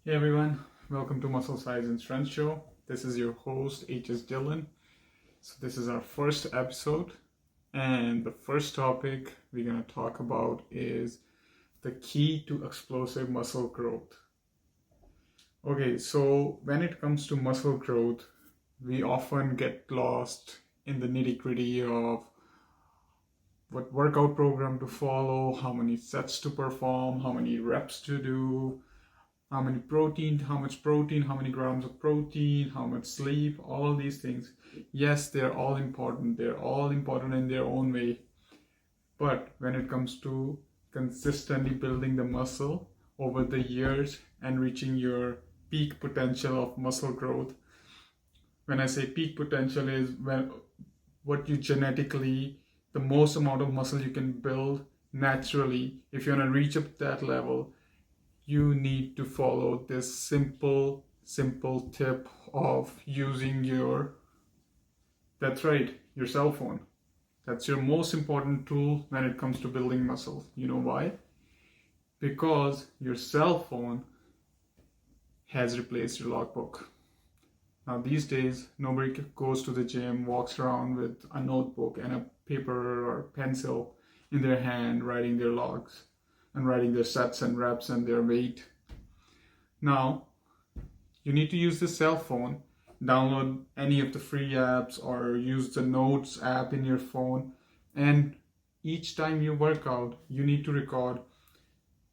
Hey everyone, welcome to Muscle Size and Strength Show. This is your host HS Dillon. So this is our first episode, and the first topic we're going to talk about is the key to explosive muscle growth. Okay, so when it comes to muscle growth, we often get lost in the nitty-gritty of what workout program to follow, how many sets to perform, how many reps to do, how much protein, how many grams of protein, how much sleep, all these things. Yes, they're all important. They're all important in their own way. But when it comes to consistently building the muscle over the years and reaching your peak potential of muscle growth, when I say peak potential is what you genetically, the most amount of muscle you can build naturally. If you want to reach up that level, you need to follow this simple tip of using your cell phone. That's your most important tool when it comes to building muscle. You know why? Because your cell phone has replaced your logbook. Now these days, nobody goes to the gym, walks around with a notebook and a paper or pencil in their hand, writing their logs and writing their sets and reps and their weight. Now, you need to use the cell phone, download any of the free apps or use the Notes app in your phone, and each time you work out, you need to record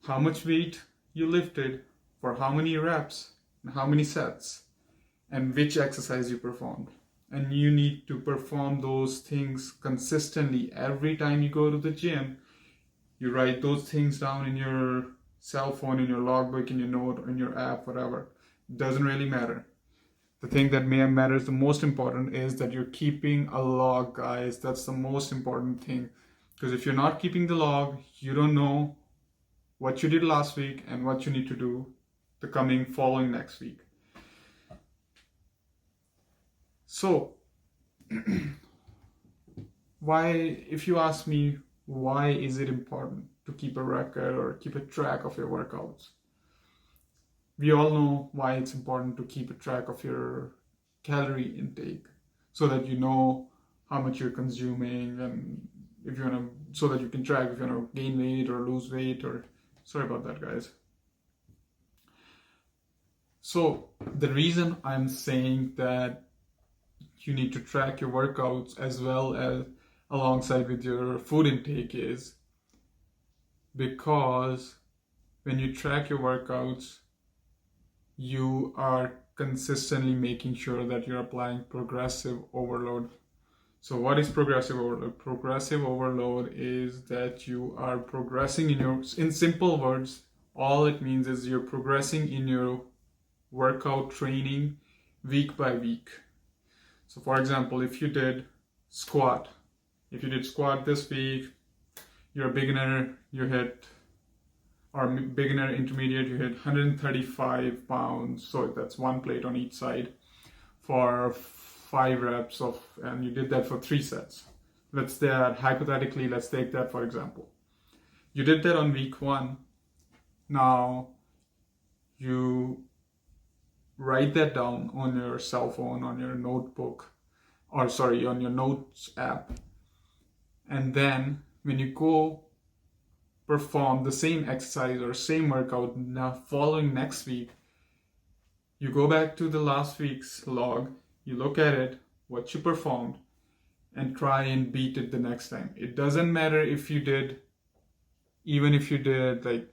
how much weight you lifted, for how many reps, and how many sets, and which exercise you performed. And you need to perform those things consistently every time you go to the gym. You write those things down in your cell phone, in your logbook, in your note, in your app, whatever. It doesn't really matter. The thing that matters the most important is that you're keeping a log, guys. That's the most important thing. Because if you're not keeping the log, you don't know what you did last week and what you need to do the following next week. So, if you ask me, why is it important to keep a record or keep a track of your workouts? We all know why it's important to keep a track of your calorie intake, so that you know how much you're consuming, and so that you can track if you want to gain weight or lose weight, or sorry about that, guys. So the reason I'm saying that you need to track your workouts as well as alongside with your food intake is because when you track your workouts, you are consistently making sure that you're applying progressive overload. So what is progressive overload? Progressive overload is that you are progressing in simple words, all it means is you're progressing in your workout training week by week. So for example, if you did squat this week, you're a beginner, beginner intermediate, you hit 135 pounds, so that's one plate on each side for 5 reps and you did that for 3 sets. Hypothetically, let's take that for example. You did that on week 1. Now you write that down on your cell phone, on your notebook, on your Notes app. And then when you go perform the same exercise or same workout now following next week, you go back to the last week's log, you look at it, what you performed, and try and beat it the next time. It doesn't matter even if you did like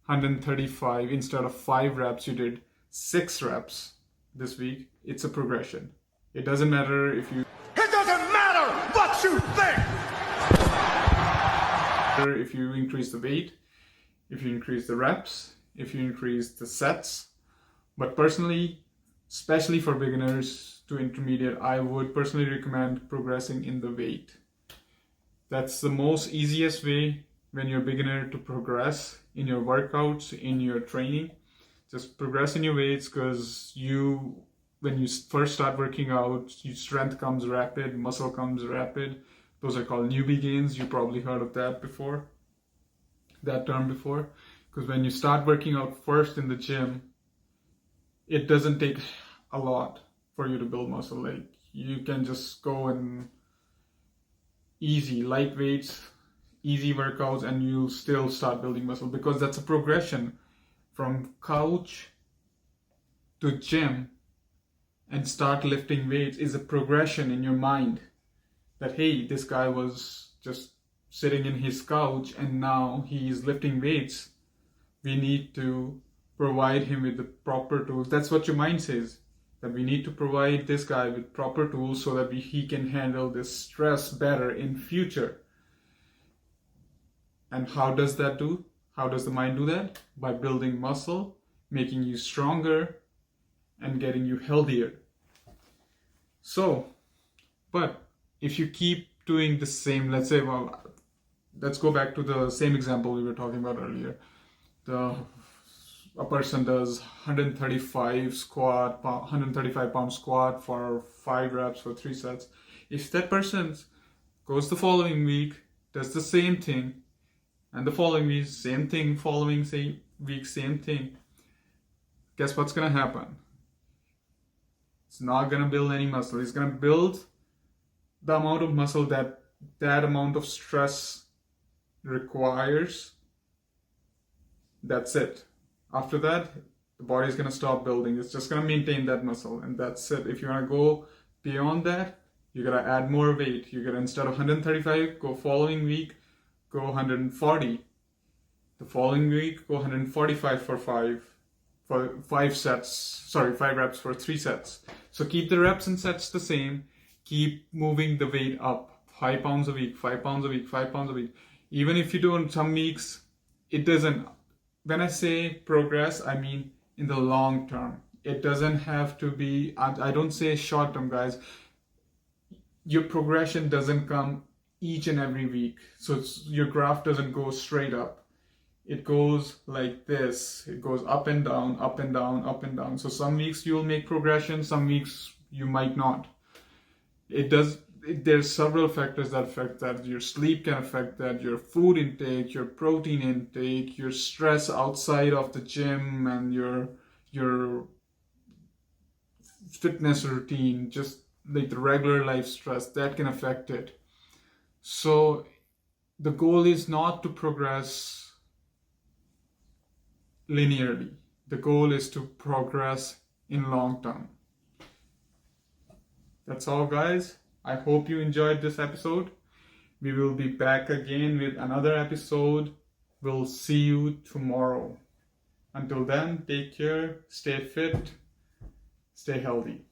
135, instead of 5 reps, you did 6 reps this week. It's a progression. It doesn't matter if you... It doesn't matter what you think! If you increase the weight, if you increase the reps, if you increase the sets. But personally, especially for beginners to intermediate, I would personally recommend progressing in the weight. That's the most easiest way when you're a beginner to progress in your workouts, in your training. Just progress in your weights, because when you first start working out, your strength comes rapid, muscle comes rapid. Those are called newbie gains. You probably heard of that term before. Because when you start working out first in the gym, it doesn't take a lot for you to build muscle. Like, you can just go and easy, light weights, easy workouts, and you'll still start building muscle, because that's a progression from couch to gym. And start lifting weights is a progression in your mind that, hey, this guy was just sitting in his couch and now he's lifting weights. We need to provide him with the proper tools. That's what your mind says, that we need to provide this guy with proper tools so that he can handle this stress better in future. And how does that do? How does the mind do that? By building muscle, making you stronger, and getting you healthier. So, but if you keep doing the same, let's say, well, let's go back to the same example we were talking about earlier. A person does 135 pound squat for 5 reps for 3 sets. If that person goes the following week, does the same thing, and the following week, same thing, following same week, same thing, guess what's gonna happen? It's not gonna build any muscle. It's gonna build the amount of muscle that amount of stress requires. That's it. After that, the body is gonna stop building. It's just gonna maintain that muscle, and that's it. If you wanna go beyond that, you gotta add more weight. You gotta, instead of 135, go following week, go 140. The following week, go 145 for 5 reps for 3 sets. So keep the reps and sets the same. Keep moving the weight up. 5 pounds a week, 5 pounds a week, 5 pounds a week. Even if you do in some weeks, it doesn't. When I say progress, I mean in the long term. It doesn't have to be, I don't say short term, guys. Your progression doesn't come each and every week. So your graph doesn't go straight up. It goes like this. It goes up and down, up and down, up and down. So some weeks you'll make progression, some weeks you might not. There's several factors that affect that. Your sleep can affect that, your food intake, your protein intake, your stress outside of the gym, and your fitness routine, just like the regular life stress, that can affect it. So the goal is not to progress linearly. The goal is to progress in long term. That's all, guys. I hope you enjoyed this episode. We will be back again with another episode. We'll see you tomorrow. Until then, take care, stay fit, stay healthy.